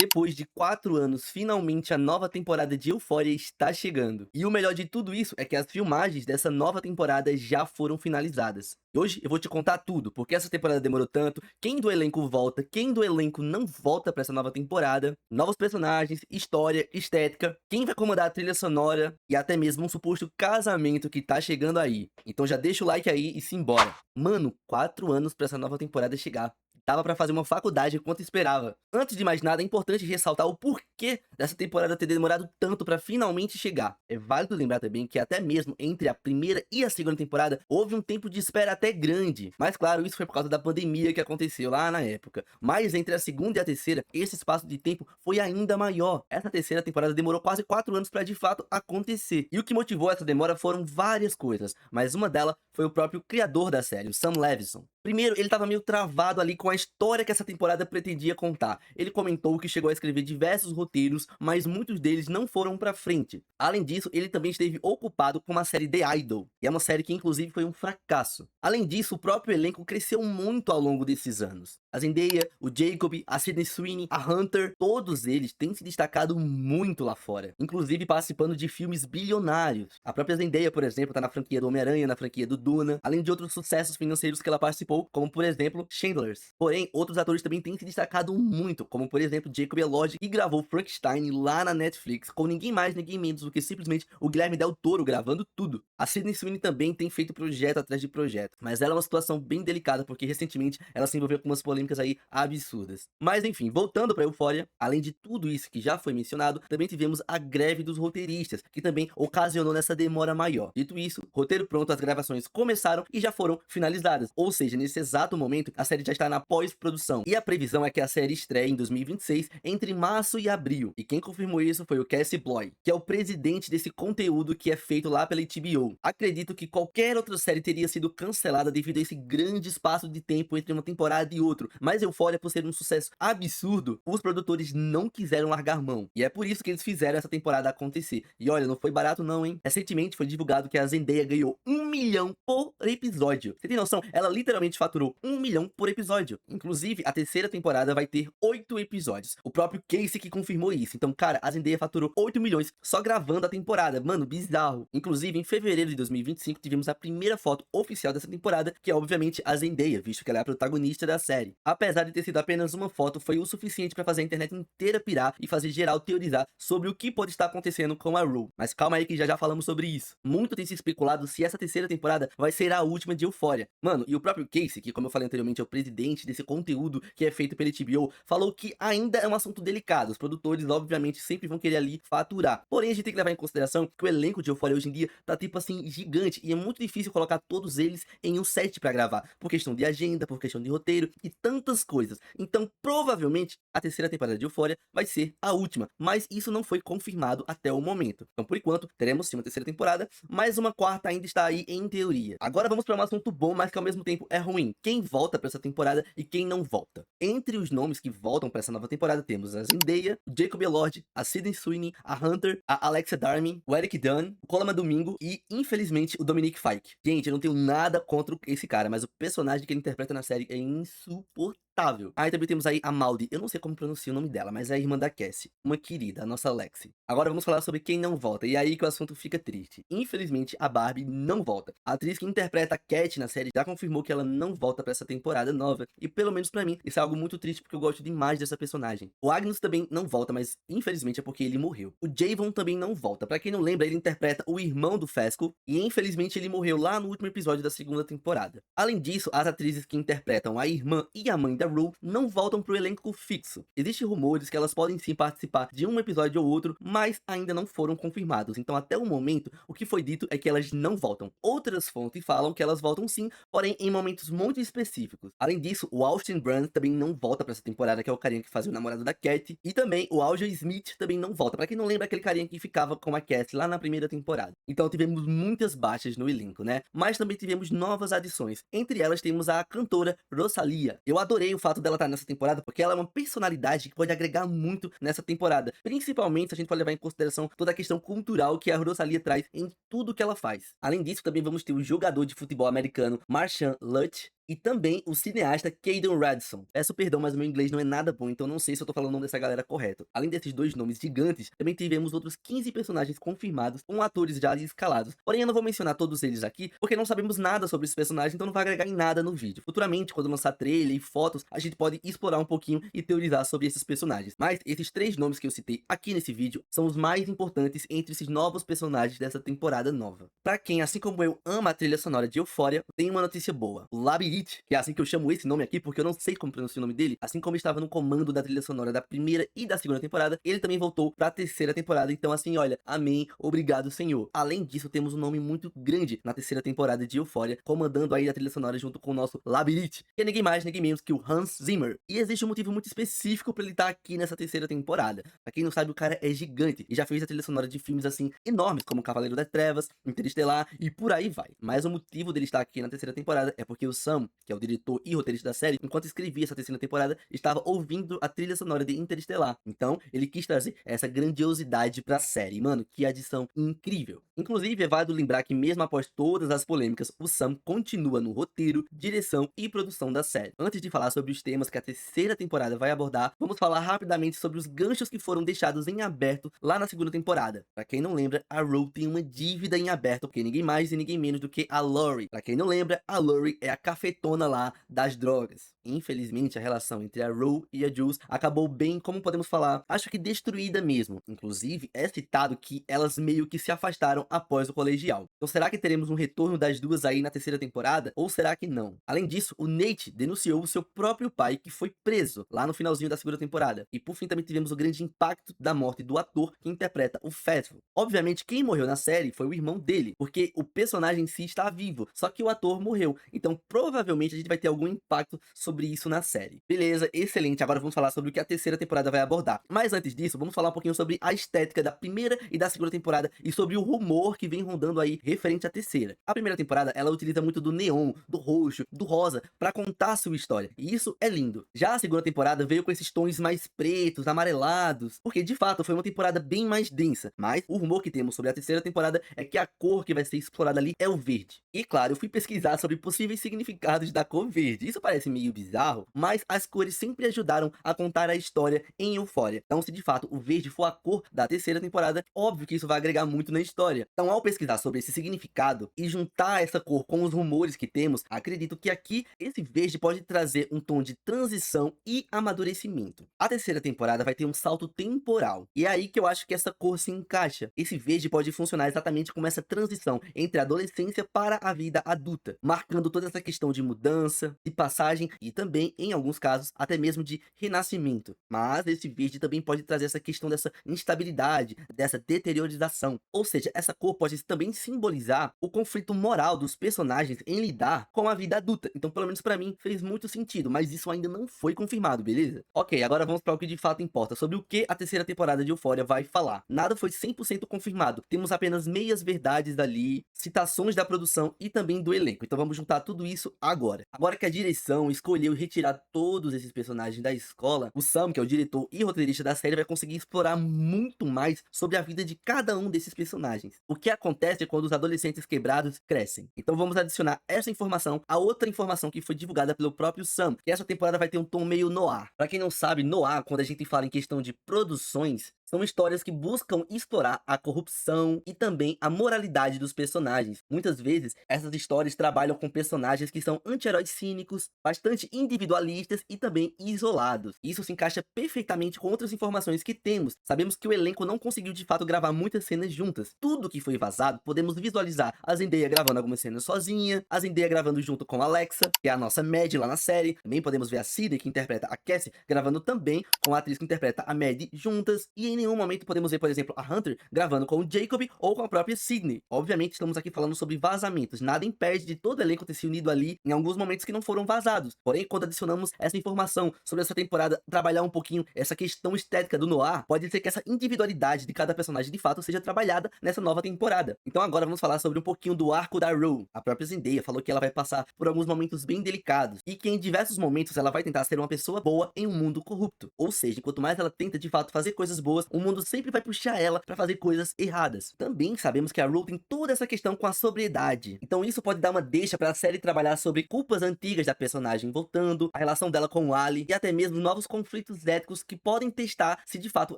Depois de 4 anos, finalmente a nova temporada de Euphoria está chegando. E o melhor de tudo isso é que as filmagens dessa nova temporada já foram finalizadas. E hoje eu vou te contar tudo, porque essa temporada demorou tanto, quem do elenco volta, quem do elenco não volta pra essa nova temporada, novos personagens, história, estética, quem vai comandar a trilha sonora e até mesmo um suposto casamento que tá chegando aí. Então já deixa o like aí e simbora. Mano, 4 anos pra essa nova temporada chegar. Dava pra fazer uma faculdade enquanto esperava. Antes de mais nada, é importante ressaltar o porquê dessa temporada ter demorado tanto pra finalmente chegar. É válido lembrar também que até mesmo entre a primeira e a segunda temporada, houve um tempo de espera até grande. Mas claro, isso foi por causa da pandemia que aconteceu lá na época. Mas entre a segunda e a terceira, esse espaço de tempo foi ainda maior. Essa terceira temporada demorou quase 4 anos pra de fato acontecer. E o que motivou essa demora foram várias coisas, mas uma delas foi o próprio criador da série, o Sam Levinson. Primeiro, ele tava meio travado ali com a história que essa temporada pretendia contar. Ele comentou que chegou a escrever diversos roteiros, mas muitos deles não foram pra frente. Além disso, ele também esteve ocupado com a série The Idol, e é uma série que inclusive foi um fracasso. Além disso, o próprio elenco cresceu muito ao longo desses anos. A Zendaya, o Jacob, a Sydney Sweeney, a Hunter, todos eles têm se destacado muito lá fora, inclusive participando de filmes bilionários. A própria Zendaya, por exemplo, tá na franquia do Homem-Aranha, na franquia do Duna, além de outros sucessos financeiros que ela participou, como por exemplo, Chandler's. Porém, outros atores também têm se destacado muito, como por exemplo, Jacob Elordi, que gravou Frankenstein lá na Netflix, com ninguém mais, ninguém menos do que simplesmente o Guilherme Del Toro gravando tudo. A Sydney Sweeney também tem feito projeto atrás de projeto, mas ela é uma situação bem delicada, porque recentemente ela se envolveu com umas polêmicas aí absurdas. Mas enfim, voltando pra Euphoria, além de tudo isso que já foi mencionado, também tivemos a greve dos roteiristas, que também ocasionou nessa demora maior. Dito isso, roteiro pronto, as gravações começaram e já foram finalizadas, ou seja, nesse exato momento a série já está na pós-produção, e a previsão é que a série estreie em 2026 entre março e abril, e quem confirmou isso foi o Cassie Bloy, que é o presidente desse conteúdo que é feito lá pela HBO. Acredito que qualquer outra série teria sido cancelada devido a esse grande espaço de tempo entre uma temporada e outra, mas Euphoria, por ser um sucesso absurdo, os produtores não quiseram largar mão, e é por isso que eles fizeram essa temporada acontecer. E olha, não foi barato não, hein? Recentemente foi divulgado que a Zendaya ganhou 1 milhão por episódio. Você tem noção? Ela literalmente faturou 1 milhão por episódio. Inclusive, a terceira temporada vai ter 8 episódios. O próprio Casey que confirmou isso. Então, cara, a Zendaya faturou 8 milhões só gravando a temporada. Mano, bizarro. Inclusive, em fevereiro de 2025, tivemos a primeira foto oficial dessa temporada, que é obviamente a Zendaya, visto que ela é a protagonista da série. Apesar de ter sido apenas uma foto, foi o suficiente para fazer a internet inteira pirar e fazer geral teorizar sobre o que pode estar acontecendo com a Rue. Mas calma aí que já falamos sobre isso. Muito tem se especulado se essa terceira temporada vai ser a última de Euphoria. Mano, e o próprio Casey, que como eu falei anteriormente é o presidente desse conteúdo que é feito pela HBO, falou que ainda é um assunto delicado. Os produtores obviamente sempre vão querer ali faturar. Porém, a gente tem que levar em consideração que o elenco de Euphoria hoje em dia tá tipo assim gigante, e é muito difícil colocar todos eles em um set pra gravar, por questão de agenda, por questão de roteiro e tantas coisas. Então, provavelmente, a terceira temporada de Euphoria vai ser a última, mas isso não foi confirmado até o momento. Então, por enquanto, teremos sim uma terceira temporada, mas uma quarta ainda está aí em teoria. Agora vamos para um assunto bom, mas que ao mesmo tempo é ruim. Quem volta para essa temporada e quem não volta? Entre os nomes que voltam para essa nova temporada temos a Zendaya, o Jacob Elordi, a Sydney Sweeney, a Hunter, a Alexa Darmy, o Eric Dunn, o Colman Domingo e, infelizmente, o Dominic Fike. Gente, eu não tenho nada contra esse cara, mas o personagem que ele interpreta na série é insuportável. Aí também temos aí a Maldi, eu não sei como pronuncia o nome dela, mas é a irmã da Cassie, uma querida, a nossa Lexi. Agora vamos falar sobre quem não volta, e é aí que o assunto fica triste. Infelizmente, a Barbie não volta. A atriz que interpreta a Cat na série já confirmou que ela não volta pra essa temporada nova, e pelo menos pra mim, isso é algo muito triste porque eu gosto demais dessa personagem. O Agnes também não volta, mas infelizmente é porque ele morreu. O Javon também não volta. Pra quem não lembra, ele interpreta o irmão do Fesco, e infelizmente ele morreu lá no último episódio da segunda temporada. Além disso, as atrizes que interpretam a irmã e a mãe da Rue não voltam pro elenco fixo. Existem rumores que elas podem sim participar de um episódio ou outro, mas ainda não foram confirmados. Então, até o momento, o que foi dito é que elas não voltam. Outras fontes falam que elas voltam sim, porém em momentos muito específicos. Além disso, o Austin Brand também não volta pra essa temporada, que é o carinha que fazia o namorado da Cat, e também o Alja Smith também não volta. Pra quem não lembra, aquele carinha que ficava com a Cat lá na primeira temporada. Então tivemos muitas baixas no elenco, né? Mas também tivemos novas adições. Entre elas temos a cantora Rosalia. Eu adorei o fato dela estar nessa temporada, porque ela é uma personalidade que pode agregar muito nessa temporada. Principalmente se a gente for levar em consideração toda a questão cultural que a Rosalia traz em tudo que ela faz. Além disso, também vamos ter o jogador de futebol americano Marshawn Lynch, e também o cineasta Caden Radson. Peço perdão, mas meu inglês não é nada bom, então não sei se eu tô falando o nome dessa galera correto. Além desses dois nomes gigantes, também tivemos outros 15 personagens confirmados com atores já escalados. Porém, eu não vou mencionar todos eles aqui, porque não sabemos nada sobre esses personagens, então não vai agregar em nada no vídeo. Futuramente, quando lançar trailer e fotos, a gente pode explorar um pouquinho e teorizar sobre esses personagens. Mas esses três nomes que eu citei aqui nesse vídeo são os mais importantes entre esses novos personagens dessa temporada nova. Pra quem, assim como eu, ama a trilha sonora de Euphoria, tem uma notícia boa. O Labyrinth, que é assim que eu chamo esse nome aqui, porque eu não sei como pronunciar o nome dele, assim como estava no comando da trilha sonora da primeira e da segunda temporada, ele também voltou pra terceira temporada. Então assim, olha, amém, obrigado Senhor. Além disso, temos um nome muito grande na terceira temporada de Euphoria, comandando aí a trilha sonora junto com o nosso Labyrinth, que é ninguém mais, ninguém menos que o Hans Zimmer. E existe um motivo muito específico pra ele estar aqui nessa terceira temporada. Pra quem não sabe, o cara é gigante e já fez a trilha sonora de filmes assim enormes, como Cavaleiro das Trevas, Interestelar e por aí vai. Mas o motivo dele estar aqui na terceira temporada é porque o Sam, que é o diretor e roteirista da série, enquanto escrevia essa terceira temporada, estava ouvindo a trilha sonora de Interestelar. Então, ele quis trazer essa grandiosidade pra série. Mano, que adição incrível. Inclusive, é válido lembrar que mesmo após todas as polêmicas, o Sam continua no roteiro, direção e produção da série. Antes de falar sobre os temas que a terceira temporada vai abordar, vamos falar rapidamente sobre os ganchos que foram deixados em aberto lá na segunda temporada. Pra quem não lembra, a Rue tem uma dívida em aberto, porque ninguém mais e ninguém menos do que a Lori. Pra quem não lembra, a Lori é a cafetona lá das drogas. Infelizmente, a relação entre a Rue e a Jules acabou bem, como podemos falar, acho que destruída mesmo. Inclusive, é citado que elas meio que se afastaram após o colegial. Então será que teremos um retorno das duas aí na terceira temporada? Ou será que não? Além disso, o Nate denunciou o seu próprio pai, que foi preso lá no finalzinho da segunda temporada. E por fim também tivemos o grande impacto da morte do ator que interpreta o Festival. Obviamente, quem morreu na série foi o irmão dele, porque o personagem em si está vivo, só que o ator morreu. Então provavelmente a gente vai ter algum impacto sobre isso na série. Beleza, excelente. Agora vamos falar sobre o que a terceira temporada vai abordar. Mas antes disso, vamos falar um pouquinho sobre a estética da primeira e da segunda temporada e sobre o rumor que vem rondando aí referente à terceira. A primeira temporada, ela utiliza muito do neon, do roxo, do rosa para contar a sua história. E isso é lindo. Já a segunda temporada veio com esses tons mais pretos, amarelados, porque de fato foi uma temporada bem mais densa. Mas o rumor que temos sobre a terceira temporada é que a cor que vai ser explorada ali é o verde. E claro, eu fui pesquisar sobre possíveis significados da cor verde. Isso parece meio bizarro, mas as cores sempre ajudaram a contar a história em Euphoria. Então, se de fato o verde for a cor da terceira temporada, óbvio que isso vai agregar muito na história. Então, ao pesquisar sobre esse significado e juntar essa cor com os rumores que temos, acredito que aqui esse verde pode trazer um tom de transição e amadurecimento. A terceira temporada vai ter um salto temporal, e é aí que eu acho que essa cor se encaixa. Esse verde pode funcionar exatamente como essa transição entre a adolescência para a vida adulta, marcando toda essa questão de mudança, de passagem e também, em alguns casos, até mesmo de renascimento. Mas esse verde também pode trazer essa questão dessa instabilidade, dessa deteriorização. Ou seja, essa cor pode também simbolizar o conflito moral dos personagens em lidar com a vida adulta. Então, pelo menos pra mim, fez muito sentido, mas isso ainda não foi confirmado, beleza? Ok, agora vamos para o que de fato importa, sobre o que a terceira temporada de Euphoria vai falar. Nada foi 100% confirmado, temos apenas meias verdades ali, citações da produção e também do elenco. Então vamos juntar tudo isso agora. Agora que a direção escolheu retirar todos esses personagens da escola, o Sam, que é o diretor e roteirista da série, vai conseguir explorar muito mais sobre a vida de cada um desses personagens. O que acontece quando os adolescentes quebrados crescem. Então vamos adicionar essa informação a outra informação que foi divulgada pelo próprio Sam, que essa temporada vai ter um tom meio noir. Pra quem não sabe, noir, quando a gente fala em questão de produções, são histórias que buscam explorar a corrupção e também a moralidade dos personagens. Muitas vezes, essas histórias trabalham com personagens que são anti-heróis cínicos, bastante individualistas e também isolados. Isso se encaixa perfeitamente com outras informações que temos. Sabemos que o elenco não conseguiu de fato gravar muitas cenas juntas. Tudo que foi vazado, podemos visualizar a Zendaya gravando algumas cenas sozinha, a Zendaya gravando junto com a Alexa, que é a nossa Mad lá na série. Também podemos ver a Sidney, que interpreta a Cassie, gravando também com a atriz que interpreta a Mad juntas. E em nenhum momento podemos ver, por exemplo, a Hunter gravando com o Jacob ou com a própria Sidney. Obviamente estamos aqui falando sobre vazamentos, nada impede de todo o elenco ter se unido ali em alguns momentos que não foram vazados. Porém, quando adicionamos essa informação sobre essa temporada, trabalhar um pouquinho essa questão estética do noir, pode ser que essa individualidade de cada personagem de fato seja trabalhada nessa nova temporada. Então agora vamos falar sobre um pouquinho do arco da Rue. A própria Zendaya falou que ela vai passar por alguns momentos bem delicados e que em diversos momentos ela vai tentar ser uma pessoa boa em um mundo corrupto. Ou seja, quanto mais ela tenta de fato fazer coisas boas, pessoas, o mundo sempre vai puxar ela pra fazer coisas erradas. Também sabemos que a Rue tem toda essa questão com a sobriedade, então isso pode dar uma deixa pra série trabalhar sobre culpas antigas da personagem voltando, a relação dela com o Ali e até mesmo novos conflitos éticos que podem testar se de fato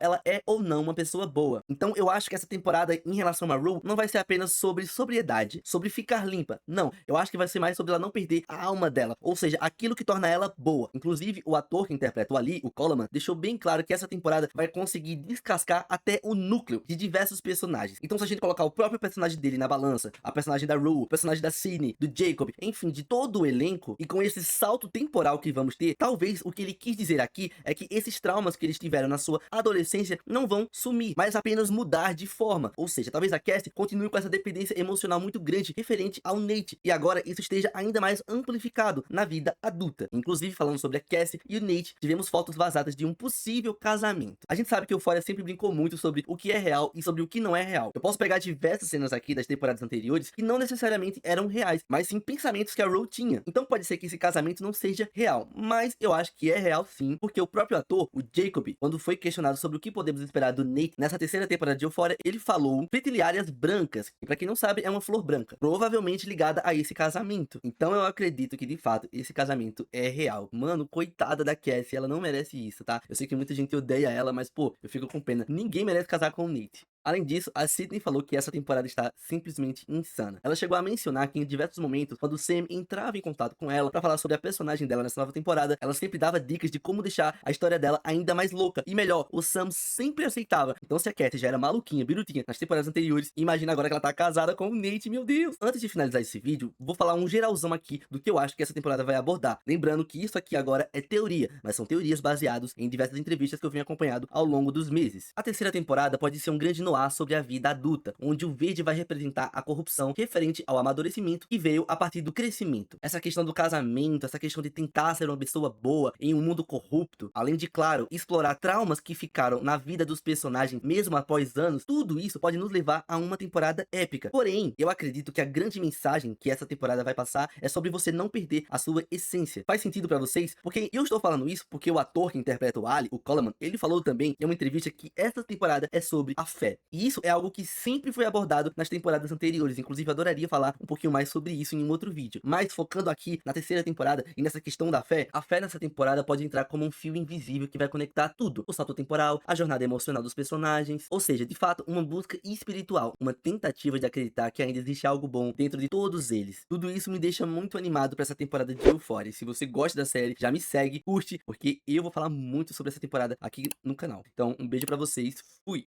ela é ou não uma pessoa boa. Então eu acho que essa temporada em relação a Rue não vai ser apenas sobre sobriedade, sobre ficar limpa. Não, eu acho que vai ser mais sobre ela não perder a alma dela, ou seja, aquilo que torna ela boa. Inclusive, o ator que interpreta o Ali, o Coleman, deixou bem claro que essa temporada vai conseguir descascar até o núcleo de diversos personagens. Então se a gente colocar o próprio personagem dele na balança, a personagem da Rue, o personagem da Sydney, do Jacob, enfim, de todo o elenco, e com esse salto temporal que vamos ter, talvez o que ele quis dizer aqui é que esses traumas que eles tiveram na sua adolescência não vão sumir, mas apenas mudar de forma. Ou seja, talvez a Cassie continue com essa dependência emocional muito grande referente ao Nate, e agora isso esteja ainda mais amplificado na vida adulta. Inclusive, falando sobre a Cassie e o Nate, tivemos fotos vazadas de um possível casamento. A gente sabe que o Euphoria sempre brincou muito sobre o que é real e sobre o que não é real. Eu posso pegar diversas cenas aqui das temporadas anteriores que não necessariamente eram reais, mas sim pensamentos que a Rue tinha. Então pode ser que esse casamento não seja real, mas eu acho que é real sim, porque o próprio ator, o Jacob, quando foi questionado sobre o que podemos esperar do Nate nessa terceira temporada de Euphoria, ele falou petilhárias brancas, que pra quem não sabe é uma flor branca, provavelmente ligada a esse casamento. Então eu acredito que de fato esse casamento é real. Mano, coitada da Cassie, ela não merece isso, tá? Eu sei que muita gente odeia ela, mas pô, eu fico com pena. Ninguém merece casar com o Nate. Além disso, a Sydney falou que essa temporada está simplesmente insana. Ela chegou a mencionar que em diversos momentos, quando o Sam entrava em contato com ela para falar sobre a personagem dela nessa nova temporada, ela sempre dava dicas de como deixar a história dela ainda mais louca. E melhor, o Sam sempre aceitava. Então se a Cassie já era maluquinha, birutinha nas temporadas anteriores, imagina agora que ela tá casada com o Nate, meu Deus! Antes de finalizar esse vídeo, vou falar um geralzão aqui do que eu acho que essa temporada vai abordar. Lembrando que isso aqui agora é teoria, mas são teorias baseadas em diversas entrevistas que eu venho acompanhado ao longo dos meses. A terceira temporada pode ser um grande noir sobre a vida adulta, onde o verde vai representar a corrupção referente ao amadurecimento que veio a partir do crescimento. Essa questão do casamento, essa questão de tentar ser uma pessoa boa em um mundo corrupto, além de, claro, explorar traumas que ficaram na vida dos personagens mesmo após anos, tudo isso pode nos levar a uma temporada épica. Porém, eu acredito que a grande mensagem que essa temporada vai passar é sobre você não perder a sua essência. Faz sentido pra vocês? Porque eu estou falando isso porque o ator que interpreta o Ali, o Coleman, ele falou também em uma entrevista que essa temporada é sobre a fé. E isso é algo que sempre foi abordado nas temporadas anteriores, inclusive eu adoraria falar um pouquinho mais sobre isso em um outro vídeo. Mas focando aqui na terceira temporada e nessa questão da fé, a fé nessa temporada pode entrar como um fio invisível que vai conectar tudo. O salto temporal, a jornada emocional dos personagens, ou seja, de fato, uma busca espiritual, uma tentativa de acreditar que ainda existe algo bom dentro de todos eles. Tudo isso me deixa muito animado para essa temporada de Euphoria. Se você gosta da série, já me segue, curte, porque eu vou falar muito sobre essa temporada aqui no canal. Então, um beijo pra vocês, fui!